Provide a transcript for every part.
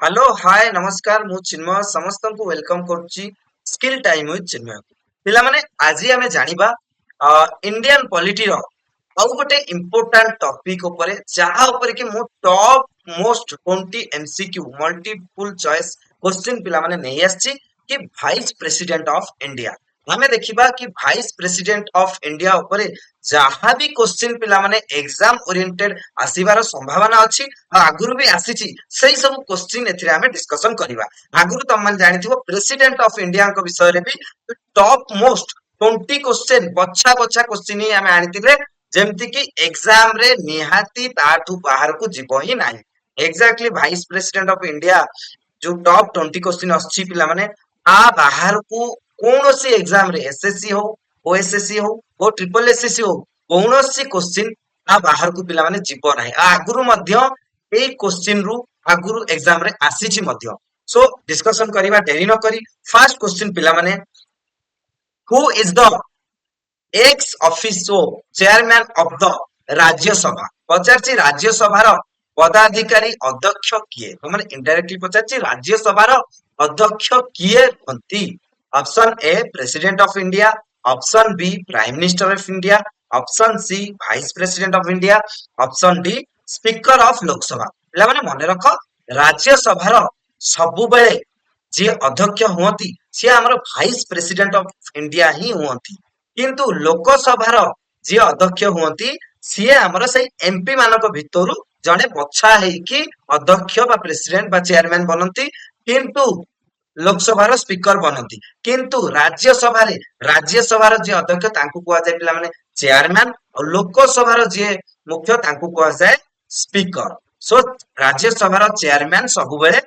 Hello hi नमस्कार मु चिन्मय समस्त को वेलकम करुच्ची स्किल टाइम विथ चिन्मय पिला माने आज आमे जानिबा इंडियन पॉलिटी रो आउ गोटे इंपोर्टेंट टॉपिक ऊपर जहा ऊपर कि मु top most 20 MCQ multiple choice question पिला माने नहीं आछि कि वाइस प्रेसिडेंट ऑफ इंडिया हमें देखिबा कि वाइस प्रेसिडेंट ऑफ इंडिया ऊपर जहा भी क्वेश्चन पिला माने एग्जाम ओरिएंटेड आसीबार संभावना अछि आगुरु भी आसीची सेही सब क्वेश्चन एथिरे हमें डिस्कशन करिबा आगुरु तुम मन जानिथिबो प्रेसिडेंट ऑफ इंडिया को विषय रे भी टॉप मोस्ट 20 क्वेश्चन बच्चा बच्चा क्वेश्चन ही हमें आनिथिले जेमति कि एग्जाम रे निहाती ताठू बाहर को जीव ही नाही exactly vice president of India जो टॉप 20 क्वेश्चन अछि पिला माने आ बाहर को कौनसी एग्जाम रे एसएससी हो ओएसएससी हो ओ ट्रिपल एसएससी हो कौनसी क्वेश्चन आ बाहर को पिला माने जीव नाही आगुरु मध्य एई क्वेश्चन रु आगुरु एग्जाम रे आसीची मध्य सो डिस्कशन करिबा डेरी न करी फर्स्ट क्वेश्चन पिला माने who is the ex officio chairman of the Rajya Sabha पचारची राज्यसभार पदाधिकारी अध्यक्ष किए तो माने इनडायरेक्टली पचारची राज्यसभार अध्यक्ष किए हंती option A president of India option B prime minister of India option C vice president of India option D speaker of Lok Sabha पिला माने मने रख राज्यसभार सबुबेले जे अध्यक्ष हुअती से हमर वाइस प्रेसिडेंट ऑफ इंडिया ही हुअती किंतु लोकसभार जे अध्यक्ष हुअती सीए हमर से एमपी मानक भितरु जने बछा हेकी अध्यक्ष बा प्रेसिडेंट बा चेयरमैन बनती किंतु लोकसभार स्पीकर बनती किंतु राज्यसभार जे अध्यक्ष तांकु कुआ जाय पिला माने चेयरमैन और लोकसभार जे मुख्य तांकु कुआ जाय स्पीकर सो राज्यसभार चेयरमैन सब बेले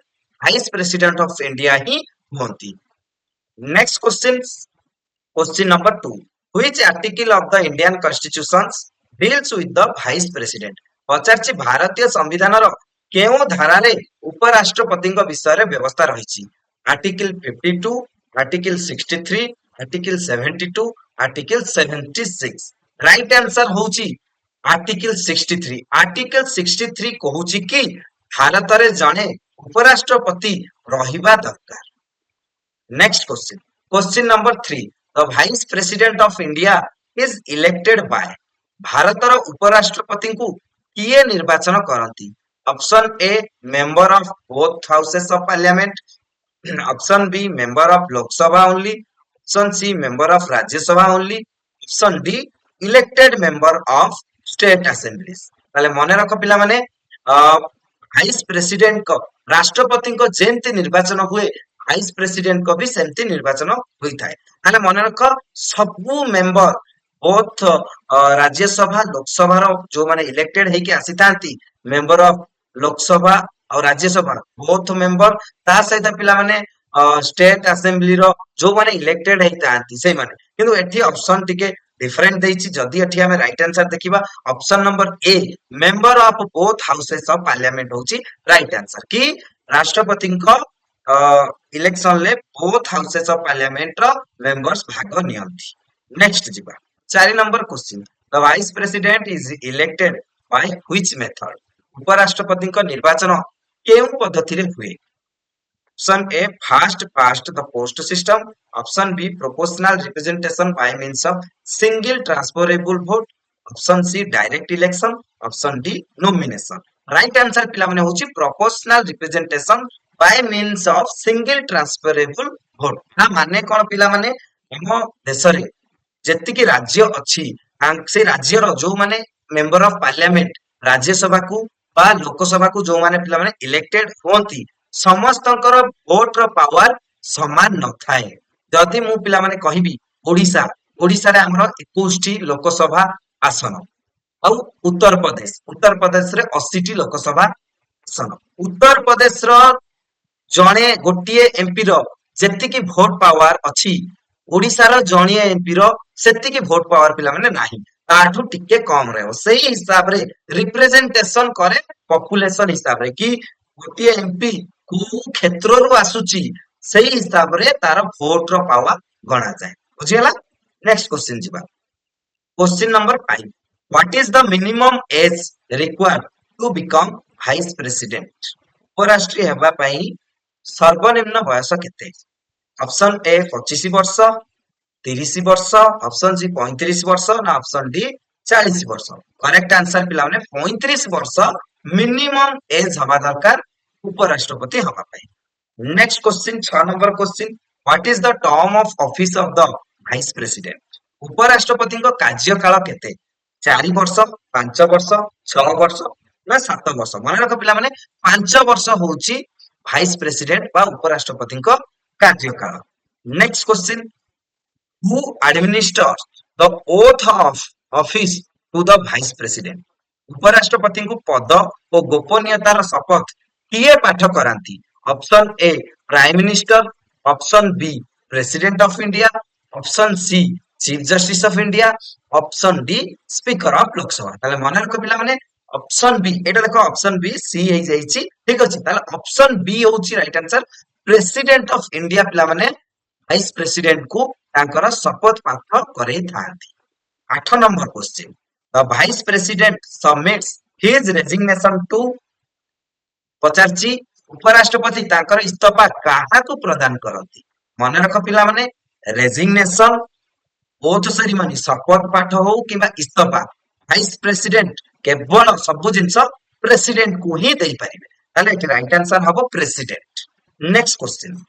वाइस प्रेसिडेंट ऑफ इंडिया ही होती next question number 2 which article of the Indian constitution deals with the vice president पचारची भारतीय संविधान रो केउ धारा रे उपराष्ट्रपति विषय रे व्यवस्था रही article 52 article 63 article 72 article 76 right answer होची आर्टिकल 63 कहूची कि भारत रे जने उपराष्ट्रपति रहिबा दरकार next question number 3 the vice president of India is elected by भारतर उपराष्ट्रपति को किए निर्वाचन करती option A member of both houses of parliament option B member of Lok Sabha only option C member of Rajya Sabha only option D elected member of state assemblies ताले मने रख पिला माने वाइस प्रेसिडेंट को राष्ट्रपति को जेमती निर्वाचन हुए वाइस प्रेसिडेंट को भी सेमती निर्वाचन होता है ताले मने रख सबु मेंबर बोथ राज्यसभा लोकसभा जो माने इलेक्टेड है कि आसी थांती मेंबर ऑफ लोकसभा और राज्यसभा बोथ मेंबर ता सहित पिला माने स्टेट असेंबली रो जो माने इलेक्टेड है थांती से माने किंतु एठी ऑप्शन टिके डिफरेंट देइछि जदी एठी हमें राइट आंसर देखिबा option number A member of both houses of parliament होछि राइट आंसर कि राष्ट्रपति को इलेक्शन ले बोथ हाउसेस ऑफ पार्लियामेंट रो मेंबर्स भाग नियंती नेक्स्ट जिबा 4 number question the vice president is elected by which method उपराष्ट्रपति को निर्वाचन केउ पद्धति रे हुए option A fast past the post system option B proportional representation by means of single transferable vote option C direct election option D nomination right answer पिला माने होची proportional representation by means of single transferable vote ना माने कोन पिला माने हम देश रे जेति की राज्य अछि से राज्य रो जो माने मेंबर ऑफ पार्लियामेंट राज्यसभा को बा लोकसभा को जो माने पिला माने इलेक्टेड होंती समस्तकर वोट रो पावर समान न थाए जदि मु पिला माने कहिबी ओडिसा रे हमरो 21 टी लोकसभा आसन और उत्तर प्रदेश रे 80 टी लोकसभा आसन उत्तर प्रदेश रो जणे गोटिए एमपी रो जेति की वोट पावर अछि ओडिसा रो जणिए एमपी रो सेति की वोट पावर पिला माने नाही ताठू टिके कम रहबो सही हिसाब रे रिप्रेजेंटेशन करे पॉपुलेशन हिसाब रे कि गोटिए एमपी को क्षेत्र रु आसुची सही हिसाब रे तार वोट रो पावर गणा जाय बुझियला नेक्स्ट क्वेश्चन जिबा question number 5 what is the minimum age required to become vice president उपराष्ट्रीय हेबा पई सर्वनिम्न बयस केते? ऑप्शन ए 25 वर्ष, 30 वर्ष, ऑप्शन सी 35 वर्ष ना ऑप्शन डी 40 वर्ष। करेक्ट आंसर पिला माने 35 वर्ष मिनिमम एज हवा दरकार उपराष्ट्रपति हवा पई। Next question 6 number question, what is the term of office of the vice president? उपराष्ट्रपति को कार्यकाल केते? 4 वर्ष, 5 वर्ष, 6 वर्ष ना 7 वर्ष? मन रख पिला माने 5 वर्ष होची वाइस प्रेसिडेंट बा उपराष्ट्रपति को कार्यकाल। Next question, who administers the oath of office to the vice president? उपराष्ट्रपति को पद और गोपनीयतार शपथ किए पाठ करांती? Option A prime minister, option B president of India, option C chief justice of India, option D speaker of Lok Sabha. ताले मन रख पिला माने ऑप्शन बी, एटा देखो ऑप्शन बी सी हे जाईची, ठीक अछि। ताले ऑप्शन बी होची right answer, president of India पिला माने वाइस प्रेसिडेंट को तांकर शपथ पाठ करे थांती। 8 number question, the vice president submits his resignation to? पचारची उपराष्ट्रपति तांकर इस्तफा काहाकू प्रदान करती? मन रख पिला माने रेजिग्नेशन, ओथ सेरिमनी शपथ पाठ हो किबा इस्तफा, वाइस प्रेसिडेंट केवल सब जिंस प्रेसिडेंट को ही देई परिबे। ताले एटी राइट आंसर हबो president. Next question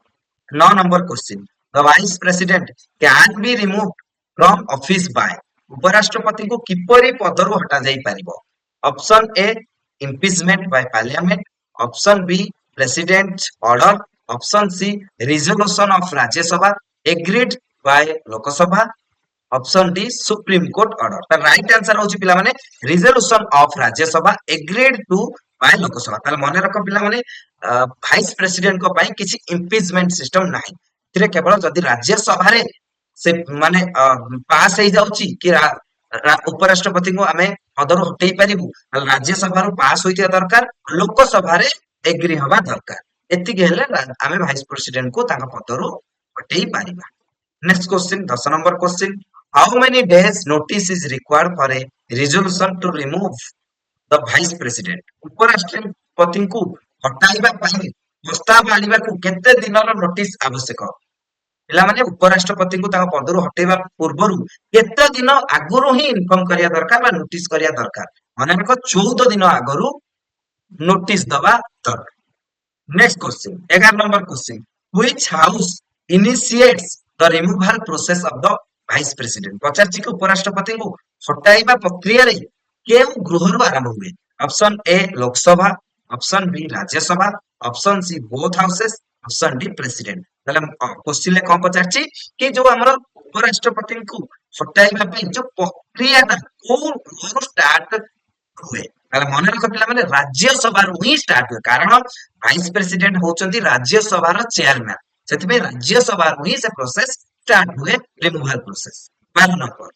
9 number question, the vice president can be removed from office by? उपराष्ट्रपति को किपरि पदरु हटा जाई परिबो? Option A impeachment by parliament, option B president order, option C resolution of Rajya Sabha agreed by Lok Sabha, option D supreme court order. The right answer होची पिला माने resolution of Rajya Sabha agreed to by Lok Sabha. ताले मन रख पिला माने वाइस प्रेसिडेंट को पई किछि इम्पीचमेंट सिस्टम नाही, थिरे केवल जदि राज्यसभा रे से माने पास हे जाउची कि उपराष्ट्रपति को आमे पदरु हटेई परिबु, राज्यसभा रो पास होइतिया दरकार, लोकसभा रे एग्री हवा दरकार। एति गेले आमे वाइस प्रेसिडेंट को ताका पदरु हटेई परिबा। Next question 10 number question, how many days notice is required for a resolution to remove the vice president? उपराष्ट्रपति को हटाइबा पई प्रस्ताव आनिबा को केते दिनर नोटिस आवश्यक? पिला माने उपराष्ट्रपति को ताका पदरु हटेबा पूर्वरु केते दिन आगुरु ही इन्फॉर्म करिया दरकार बा नोटिस करिया दरकार? माने को 14 दिन आगुरु नोटिस दबा दरकार। Next question 11 number question, which house initiates the removal process of the vice president? पचारची को उपराष्ट्रपति को हटाइबा प्रक्रिया रे केउ गृहरु आरंभ हुए? Option A Lok Sabha, option B Rajya Sabha, option C both houses, option D president. ताले क्वेश्चन ले कोन पचारची कि जो हमर उपराष्ट्रपति को हटाइबा पई जो प्रक्रिया ना को स्टार्ट हुए? ताले मन रख पिला माने राज्यसभा रो ही स्टार्ट हुए, कारण वाइस प्रेसिडेंट होचंती राज्यसभा रो चेयरमैन, सेति पे राज्यसभा रो ही से प्रोसेस स्टार्ट हुए removal process. 12 number,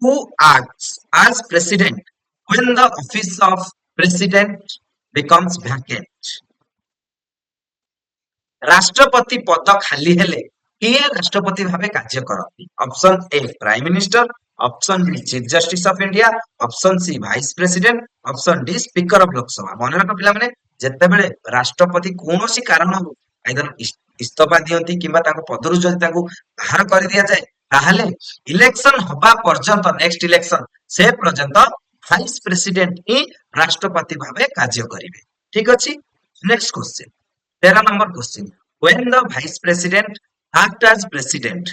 who acts as president when the office of president becomes vacant? राष्ट्रपति पद खाली हेले किए राष्ट्रपति भावे कार्य करती? Option A prime minister, option B chief justice of India, option C vice president, option D speaker of Lok Sabha. मन रख पिला माने जेतेबेले राष्ट्रपति कोनोसी कारण आइदर इस्तफा दियंती किबा ताको पदरु जदि ताको बाहर कर दिया जाए, ताहले इलेक्शन हबा पर्यंत नेक्स्ट इलेक्शन से पर्यंत वाइस प्रेसिडेंट ही राष्ट्रपति भावे कार्य करिवे। ठीक अछि। Next question 13 number question, when the vice president act as president,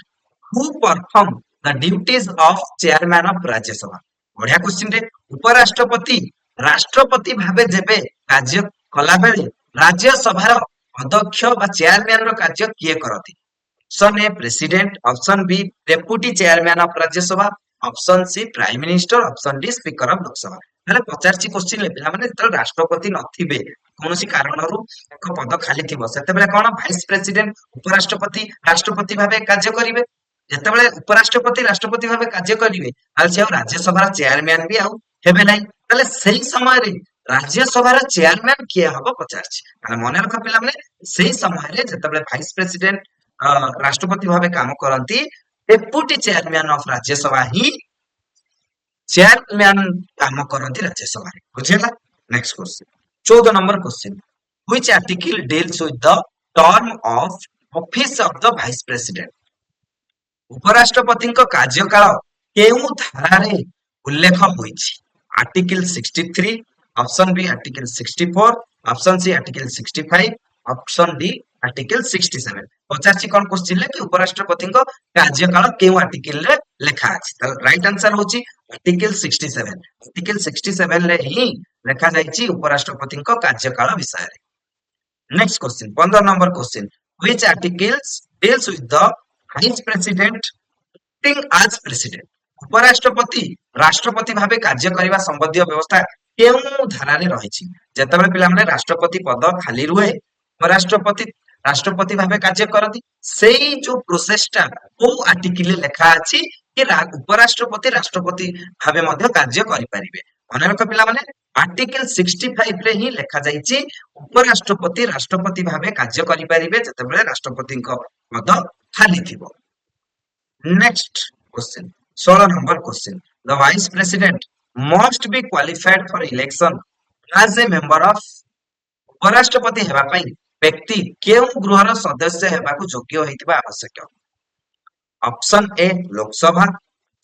who perform the duties of chairman of राज्य सभा? बढ़िया क्वेश्चन रे, उपराष्ट्रपति राष्ट्रपति भावे जेबे कार्य कला बेले राज्य सभा अध्यक्ष बा चेयरमैन रो कार्य किए करती? Option A president, option B deputy chairman of Rajya Sabha, option C prime minister, option D speaker of Lok Sabha. ताले 50 क्वेश्चन ले पिला माने त राष्ट्रपति नथिबे कोनोसी कारणरू एक पद खाली थिबो, सेतेबेले कोन वाइस प्रेसिडेंट उपराष्ट्रपति राष्ट्रपति भाबे कार्य करिवे। जेतेबेले उपराष्ट्रपति राष्ट्रपति भाबे कार्य करिवे आल से राज्यसभा चेयरमैन भी आउ हेबे नै, ताले सेही समय रे राज्यसभा चेयरमैन किए हबो 50। ताले मने रख पिला माने सेही समय रे जेतेबेले वाइस प्रेसिडेंट राष्ट्रपति भावे काम करती, डेप्यूटी चेयरमैन ऑफ राज्यसभा ही चेयरमैन काम करती राज्यसभा। बुझिला। Next question 14 number question, which article deals with the term of office of the vice president? ଉପରାଷ୍ଟ୍ରପତିଙ୍କ କାର୍ଯ୍ୟକାଳ କେଉଁ ଧାରାରେ ଉଲ୍ଲେଖ ହୋଇଛି? Article 63, option B article 64, option C article 65, option D article 67। ପଚାରିଛି କଣ କ୍ୱେଶ୍ଚିନରେ କି ଉପରାଷ୍ଟ୍ରପତିଙ୍କ କାର୍ଯ୍ୟକାଳ କେଉଁ ଆର୍ଟିକଲରେ ଲେଖା ଅଛି? ତାର ରାଇଟ ଆନ୍ସର ହଉଛି ଆର୍ଟିକଲ 67। ଆର୍ଟିକଲ 67 ରେ ହିଁ ଲେଖା ଯାଇଛି ଉପରାଷ୍ଟ୍ରପତିଙ୍କ କାର୍ଯ୍ୟକାଳ ବିଷୟରେ। Next question 15 number question, which articles deals with the vice president acting as president? ଉପରାଷ୍ଟ୍ରପତି ରାଷ୍ଟ୍ରପତି ଭାବେ କାର୍ଯ୍ୟ କରିବା ସମ୍ବନ୍ଧୀୟ ବ୍ୟବସ୍ଥା କେଉଁ ଧାରାରେ ରହିଛି? ଯେତେବେଳେ ପିଲାମାନେ ରାଷ୍ଟ୍ରପତି ପଦ ଖାଲି ରୁହେ, ରାଷ୍ଟ୍ରପତି ଭାବେ କାର୍ଯ୍ୟ କରନ୍ତି, ସେଇ ଯୋଉ ପ୍ରୋସେସଟା କୋଉ ଆର୍ଟିକଲରେ ଲେଖା ଅଛି କି ଉପରାଷ୍ଟ୍ରପତି ରାଷ୍ଟ୍ରପତି ଭାବେ ମଧ୍ୟ କାର୍ଯ୍ୟ କରିପାରିବେ? ମନେ ରଖ ପିଲାମାନେ, ଆର୍ଟିକଲ 65 ରେ ହିଁ ଲେଖା ଯାଇଛି ଉପରାଷ୍ଟ୍ରପତି ରାଷ୍ଟ୍ରପତି ଭାବେ କାର୍ଯ୍ୟ କରିପାରିବେ ଯେତେବେଳେ ରାଷ୍ଟ୍ରପତିଙ୍କ ପଦ ଖାଲି ଥିବ। Next question 16 number question, the vice president must be qualified for election as a member of? ଉପରାଷ୍ଟ୍ରପତି ହେବା ପାଇଁ ବ୍ୟକ୍ତି କେଉଁ ଗୃହର ସଦସ୍ୟ ହେବାକୁ ଯୋଗ୍ୟ ହୋଇଥିବା ଆବଶ୍ୟକ? Option A Lok Sabha,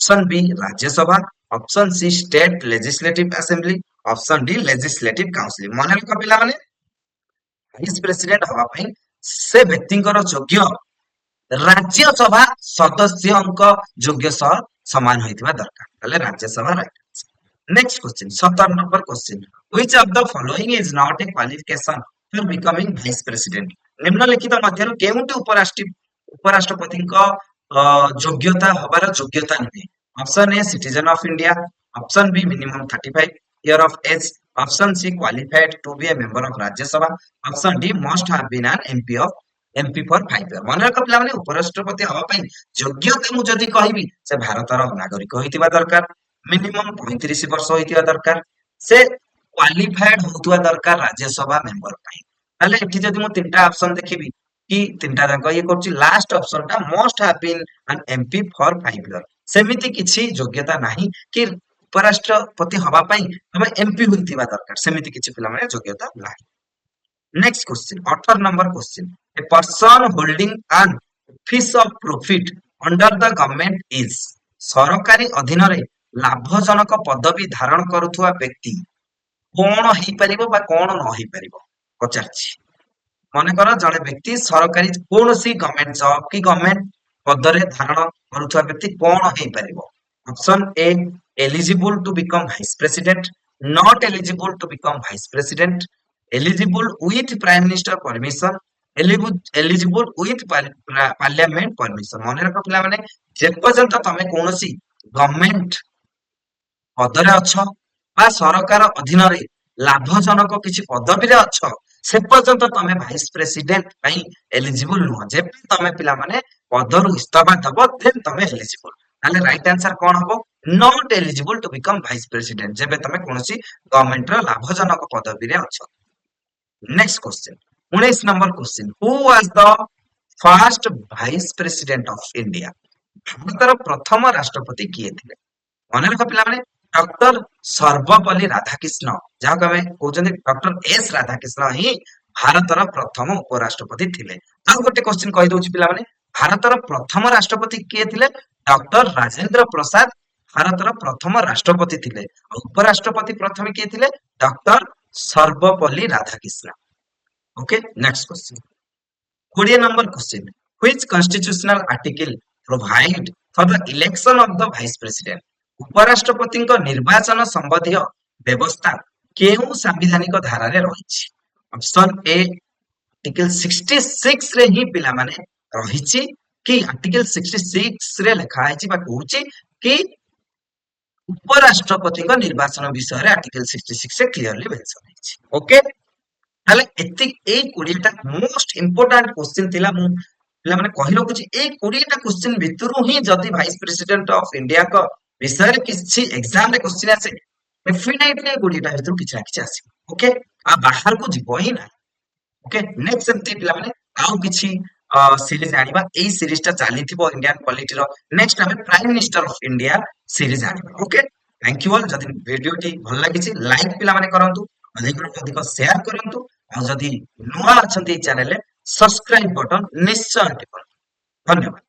option B Rajya Sabha, option C state legislative assembly, option D legislative council. ମନେ ରଖ ପିଲାମାନେ, ଭାଇସ ପ୍ରେସିଡେଣ୍ଟ ହେବା ପାଇଁ ସେ ବ୍ୟକ୍ତିଙ୍କର ଯୋଗ୍ୟ ରାଜ୍ୟସଭା ସଦସ୍ୟଙ୍କ ଯୋଗ୍ୟ ସହ ସମାନ ହୋଇଥିବା ଦରକାର, ତାହେଲେ Rajya Sabha right. Next question 17 number question, which of the following is not a qualification for becoming vice president? ନିମ୍ନଲିଖିତ ମଧ୍ୟରୁ କେଉଁଟି ଉପରାଷ୍ଟ୍ରପତିଙ୍କ ଯୋଗ୍ୟତା ହବାର ଯୋଗ୍ୟତା ନୁହେଁ? Option A citizen of India, option B minimum 35 year of age, option C qualified to be a member of Rajya Sabha, option D must have been an MP for 5 years। ମନେ ରଖ ପିଲାମାନେ, ଉପରାଷ୍ଟ୍ରପତି ହବା ପାଇଁ ଯୋଗ୍ୟତା ମୁଁ ଯଦି କହିବି, ସେ ଭାରତର ନାଗରିକ ହୋଇଥିବା ଦରକାର, ମିନିମମ୍ 35 ବର୍ଷ ହୋଇଥିବା ଦରକାର, ସେ କ୍ୱାଲିଫାଏଡ ହଉଥିବା ଦରକାର ରାଜ୍ୟସଭା ମେମ୍ବର ପାଇଁ। ତାହେଲେ ଏଠି ଯଦି ମୁଁ ତିନିଟା ଅପସନ ଦେଖିବି କି ତିନିଟା ଯାକ ଇଏ କରୁଛି, ଲାଷ୍ଟ ଅପସନ ଟା must have been an MP for 5 years। ସେମିତି କିଛି ଯୋଗ୍ୟତା ନାହିଁ କି ଉପରାଷ୍ଟ୍ରପତି ହବା ପାଇଁ ତମେ ଏମପି ହୋଇଥିବା ଦରକାର, ସେମିତି କିଛି ପିଲାମାନେ ଯୋଗ୍ୟତା ନାହିଁ। Next question 18 number question, a person holding an office of profit under the government is? ସରକାରୀ ଅଧୀନରେ ଲାଭଜନକ ପଦବୀ ଧାରଣ କରୁଥିବା ବ୍ୟକ୍ତି କଣ ହେଇପାରିବ ବା କଣ ନ ହେଇପାରିବ ପଚାରିଛି। ମନେକର ଜଣେ ବ୍ୟକ୍ତି ସରକାରୀ କୌଣସି ଗଭର୍ଣ୍ଣମେଣ୍ଟ ଜବ କି ଗଭର୍ଣ୍ଣମେଣ୍ଟ ପଦରେ ଧାରଣ କରୁଥିବା ବ୍ୟକ୍ତି କଣ ହେଇପାରିବ? Option A eligible to become vice president, not eligible to become vice president, eligible with prime minister permission, eligible with parliament permission। ମନେ ରଖ ପିଲାମାନେ, ଯେପର୍ଯ୍ୟନ୍ତ ତମେ କୌଣସି ଗଭର୍ଣ୍ଣମେଣ୍ଟ ପଦରେ ଅଛ ବା ସରକାର ଅଧୀନରେ ଲାଭଜନକ କିଛି ପଦବୀରେ ଅଛ, ସେ ପର୍ଯ୍ୟନ୍ତ ତମେ ଭାଇସ ପ୍ରେସିଡେଣ୍ଟ ପାଇଁ ଏଲିଜିବୁଲ ନୁହଁ। ଯେବେ ତମେ ପିଲାମାନେ ପଦରୁ ଇସ୍ତଫା ଦବ ଦେନ୍ ତମେ ଏଲିଜିବୁଲ। ତାହେଲେ ରାଇଟ ଆନ୍ସର କଣ ହବ? Not eligible to become vice president, ଯେବେ ତମେ କୌଣସି ଗଭର୍ଣ୍ଣମେଣ୍ଟର ଲାଭଜନକ ପଦବୀରେ ଅଛ। Next question 19 number question, who was the first vice president of India? ଭାରତର ପ୍ରଥମ ରାଷ୍ଟ୍ରପତି କିଏ ଥିଲେ? ମନେ ରଖ ପିଲାମାନେ, ଡକ୍ଟର ସର୍ବପଲ୍ଲୀ ରାଧାକୃଷ୍ଣ, ଯାହାକୁ ଆମେ କହୁଛନ୍ତି ଡକ୍ଟର ଏସ୍ ରାଧାକୃଷ୍ଣ ହିଁ ଭାରତର ପ୍ରଥମ ଉପରାଷ୍ଟ୍ରପତି ଥିଲେ। ଆଉ ଗୋଟେ କ୍ୱେଶ୍ଚିନ କହିଦଉଛି ପିଲାମାନେ, ଭାରତର ପ୍ରଥମ ରାଷ୍ଟ୍ରପତି କିଏ ଥିଲେ? ଡକ୍ଟର ରାଜେନ୍ଦ୍ର ପ୍ରସାଦ ଭାରତର ପ୍ରଥମ ରାଷ୍ଟ୍ରପତି ଥିଲେ। ଆଉ ଉପରାଷ୍ଟ୍ରପତି ପ୍ରଥମେ କିଏ ଥିଲେ? Doctor Sarvepalli Radhakrishna. Okay, next question 20 number question, which constitutional article provide for the election of the vice president? ଉପରାଷ୍ଟ୍ରପତିଙ୍କ ନିର୍ବାଚନ ସମ୍ବନ୍ଧୀୟ ବ୍ୟବସ୍ଥା କେଉଁ ସାମ୍ବିଧାନିକ ଧାରାରେ ରହିଛି? ଅପସନ ଏ ଆର୍ଟିକଲ 66 ରେ ହିଁ ପିଲାମାନେ ରହିଛି କି ଆର୍ଟିକଲ 66 ରେ ଲେଖା ହେଇଛି ବା କହୁଛି କି ଉପରାଷ୍ଟ୍ରପତିଙ୍କ ନିର୍ବାଚନ ବିଷୟରେ ଆର୍ଟିକଲ 66 ରେ କ୍ଲିୟରଲି ମେନସନ ହେଇଛି। ଓକେ, ତାହେଲେ ଏଇ 20ଟା ମୋଷ୍ଟ ଇମ୍ପୋର୍ଟାଣ୍ଟ କ୍ୱେଶ୍ଚିନ ଥିଲା। ମୁଁ ପିଲାମାନେ କହି ରଖୁଛି, ଏଇ 20ଟା କ୍ୱେଶ୍ଚିନ ଭିତରୁ ହିଁ ଯଦି ଭାଇସ ପ୍ରେସିଡେଣ୍ଟ ଅଫ ଇଣ୍ଡିଆଙ୍କ ବିଷୟରେ କିଛି ଏକ୍ସାମରେ କ୍ୱେଶ୍ଚିନ ଆସେ, ଡେଫିନେଟଲି 20ଟା ଭିତରୁ କିଛି ନା କିଛି ଆସିବ। ଓକେ, ଆଉ ବାହାରକୁ ଯିବ ହିଁ ନାହିଁ। ଓକେ, ନେକ୍ସଟ ସେମିତି ପିଲାମାନେ ଆଉ କିଛି ସିରିଜ ଆଣିବା। ଏଇ ସିରିଜଟା ଚାଲିଥିବ ଇଣ୍ଡିଆନ ପଲିଟିର। ନେକ୍ସଟ ଆମେ prime minister of India series ଆଣିବା। Okay, thank you all. ଯଦି ଭିଡିଓଟି ଭଲ ଲାଗିଛି ଲାଇକ୍ ପିଲାମାନେ କରନ୍ତୁ, ଅଧିକରୁ ଅଧିକ ସେୟାର କରନ୍ତୁ। ଆଉ ଯଦି ନୂଆ ଅଛନ୍ତି ଏଇ ଚ୍ୟାନେଲରେ ସବସ୍କ୍ରାଇବ ବଟନ ନିଶ୍ଚୟ ଟିପନ୍ତୁ। ଧନ୍ୟବାଦ।